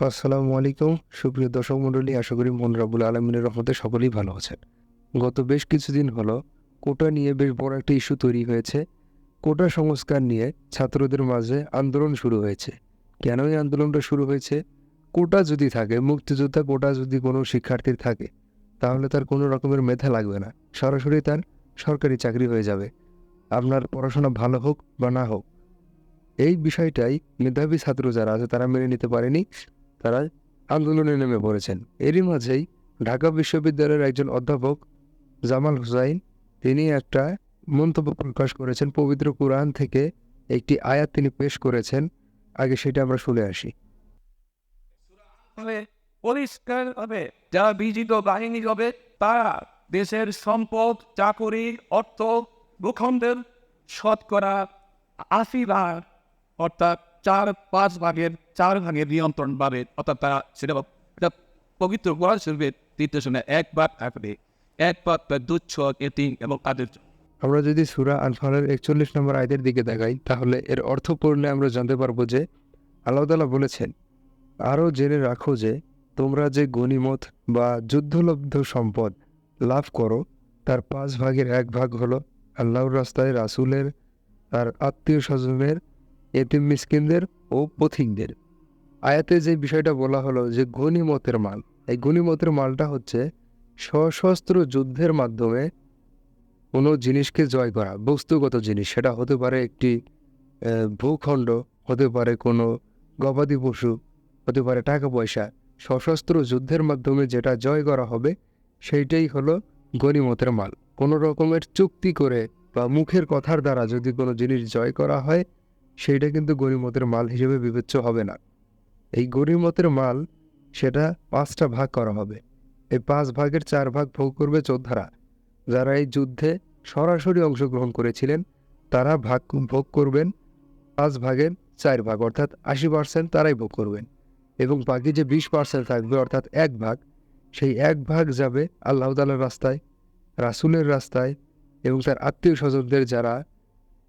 আসসালামু আলাইকুম সুপ্রিয় দর্শক মণ্ডলী, আশা করি মন রাব্বুল আলামিনের রহমতে সকলেই ভালো আছেন। গত বেশ কিছুদিন হলো কোটা নিয়ে বেশ বড় একটা ইস্যু তৈরি হয়েছে। কোটা সংস্কার নিয়ে ছাত্রদের মাঝে আন্দোলন শুরু হয়েছে। কেন এই আন্দোলনটা শুরু হয়েছে? কোটা যদি থাকে, মুক্তিযোদ্ধা কোটা যদি কোনো শিক্ষার্থীর থাকে, তাহলে তার কোনো রকমের মেধা লাগবে না, সরাসরি তার সরকারি চাকরি হয়ে যাবে। আপনার পড়াশোনা ভালো হোক বা না হোক, এই বিষয়টাই মেধাবী ছাত্র যারা আছে তারা মেনে নিতে পারেনি। তারা আন্দোলনে নেমে পড়েছেন। এরই মাঝেই ঢাকা বিশ্ববিদ্যালয়ের একজন অধ্যাপক জামাল হোসাইন, তিনি একটা মন্তব্য প্রকাশ করেছেন। পবিত্র কুরআন থেকে একটি আয়াত তিনি পেশ করেছেন। আগে সেটা আমরা শুনে আসি। হবে পরিষ্কার হবে, যারা বিজিত বাহিনী হবে তারা দেশের সম্পদ, চাকুরি, অর্থ, ভূখণ্ডের শতকরা ৮০ ভাগ, অর্থাৎ 4/5 নিয়ন্ত্রণ পাবে। অর্থাৎ তারা সেটা পবিত্র কোরআন শরীফের নির্দেশনা 1 ভাগ থাকবে, 1 ভাগ তার দুচ্ছ, এতিম এবং তাদের জন্য। আমরা যদি সূরা আনফালের ৪১ নম্বর আয়াতের দিকে দেখাই, তাহলে এর অর্থ পড়লে আমরা জানতে পারবো যে আল্লাহ তাআলা বলেছেন, আরও জেনে রাখো যে তোমরা যে গনিমত বা যুদ্ধলব্ধ সম্পদ লাভ করো, তার 5/1 ভাগ হলো আল্লাহর রাস্তায়, রাসূলের, তার আত্মীয় স্বজনের, এতিম মিসকিনদের ও পথিকদের। আয়াতে যে বিষয়টা বলা হলো যে গনিমতের মাল, এই গনিমতের মালটা হচ্ছে সশস্ত্র যুদ্ধের মাধ্যমে কোনো জিনিসকে জয় করা, বস্তুগত জিনিস। সেটা হতে পারে একটি ভূখণ্ড, হতে পারে কোনো গবাদি পশু, হতে পারে টাকা পয়সা। সশস্ত্র যুদ্ধের মাধ্যমে যেটা জয় করা হবে সেইটাই হলো গনিমতের মাল। কোনো রকমের চুক্তি করে বা মুখের কথার দ্বারা যদি কোনো জিনিস জয় করা হয়, সেইটা কিন্তু গনিমতের মাল হিসেবে বিবেচ্য হবে না। এই গনিমতের মাল সেটা 5টা ভাগ করা হবে। এই 5/4 ভাগ ভোগ করবে যোদ্ধারা, যারা এই যুদ্ধে সরাসরি অংশগ্রহণ করেছিলেন। তারা ভোগ করবেন 5/4 অর্থাৎ 80% তারাই ভোগ করবেন। এবং বাকি যে 20% থাকবে অর্থাৎ 1 ভাগ, সেই 1 ভাগ যাবে আল্লাহ তাআলার রাস্তায়, রাসূলের রাস্তায় এবং তার আত্মীয় স্বজনদের, যারা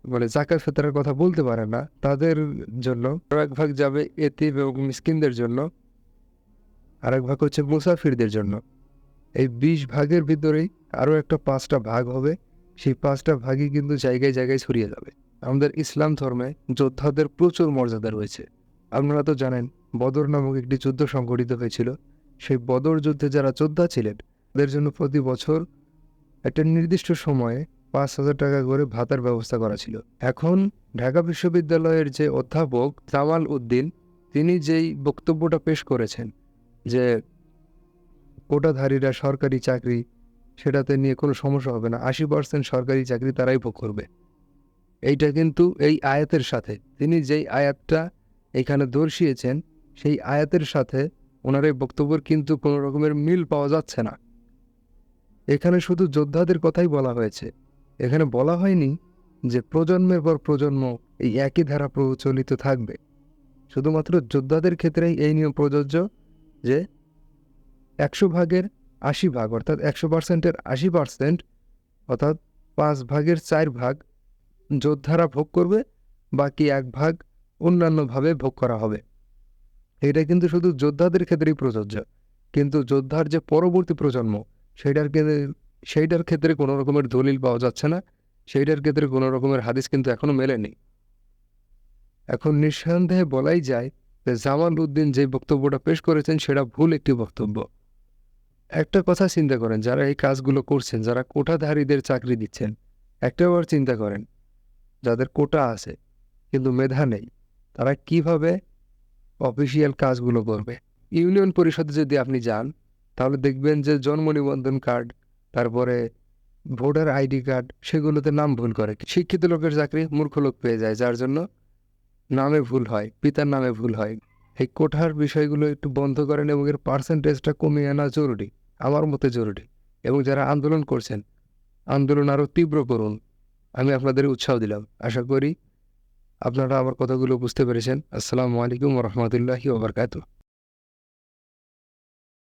মানে যাকাত ফিতরের কথা বলতে পারে না, তাদের জন্য। আরও 1 ভাগ যাবে এতিম এবং মিসকিনদের জন্য। আরেক ভাগ হচ্ছে মুসাফিরদের জন্য। এই 20 ভাগের ভিতরেই আরও একটা 5টা ভাগ হবে। সেই 5টা ভাগই কিন্তু জায়গায় জায়গায় ছড়িয়ে যাবে। আমাদের ইসলাম ধর্মে যোদ্ধাদের প্রচুর মর্যাদা রয়েছে। আপনারা তো জানেন, বদর নামক একটি যুদ্ধ সংঘটিত হয়েছিল। সেই বদর যুদ্ধে যারা যোদ্ধা ছিলেন, তাদের জন্য প্রতি বছর একটা নির্দিষ্ট সময়ে 5,000 টাকা করে ভাতার ব্যবস্থা করা ছিল। এখন ঢাকা বিশ্ববিদ্যালয়ের যে অধ্যাপক জামাল উদ্দিন, তিনি যেই বক্তব্যটা পেশ করেছেন যে কোটাধারীরা সরকারি চাকরি, সেটাতে নিয়ে কোনো সমস্যা হবে না, 80% সরকারি চাকরি তারাই ভোগ করবে। এইটা কিন্তু এই আয়াতের সাথে, তিনি যেই আয়াতটা এখানে দর্শিয়েছেন, সেই আয়াতের সাথে ওনার এই বক্তব্যের কিন্তু কোনো রকমের মিল পাওয়া যাচ্ছে না। এখানে শুধু যোদ্ধাদের কথাই বলা হয়েছে। এখানে বলা হয়নি যে প্রজন্মের পর প্রজন্ম এই একই ধারা প্রচলিত থাকবে। শুধুমাত্র যোদ্ধাদের ক্ষেত্রেই এই নিয়ম প্রযোজ্য যে 100 ভাগের 80 ভাগ অর্থাৎ 100%-এর 80%, অর্থাৎ 5/4 যোদ্ধারা ভোগ করবে, বাকি 1 ভাগ অন্যান্যভাবে ভোগ করা হবে। এটা কিন্তু শুধু যোদ্ধাদের ক্ষেত্রেই প্রযোজ্য। কিন্তু যোদ্ধার যে পরবর্তী প্রজন্ম, সেইটার ক্ষেত্রে কোনো রকমের দলিল পাওয়া যাচ্ছে না। সেইটার ক্ষেত্রে কোনো রকমের হাদিস কিন্তু এখনো মেলেনি। এখন নিঃসন্দেহে বলাই যায় যে জামাল উদ্দিন যে বক্তব্যটা পেশ করেছেন সেটা ভুল একটি বক্তব্য। একটা কথা চিন্তা করেন, যারা এই কাজগুলো করছেন, যারা কোটাধারীদের চাকরি দিচ্ছেন, একটাবার চিন্তা করেন, যাদের কোটা আছে কিন্তু মেধা নেই, তারা কিভাবে অফিসিয়াল কাজগুলো করবে? ইউনিয়ন পরিষদে যদি আপনি যান, তাহলে দেখবেন যে জন্ম নিবন্ধন কার্ড, তারপরে ভোটার আইডি কার্ড, সেগুলোতে নাম ভুল করে। শিক্ষিত লোকের চাকরি মূর্খ লোক পেয়ে যায়, যার জন্য নামে ভুল হয়, পিতার নামে ভুল হয়। এই কোঠার বিষয়গুলো একটু বন্ধ করেন এবং এর পার্সেন্টেজটা কমিয়ে আনা জরুরি, আমার মতে জরুরি। এবং যারা আন্দোলন করছেন, আন্দোলন আরও তীব্র করুন। আমি আপনাদের উৎসাহ দিলাম। আশা করি আপনারা আমার কথাগুলো বুঝতে পেরেছেন। আসসালামু আলাইকুম ওয়া রাহমাতুল্লাহি ওয়া বারাকাতুহু।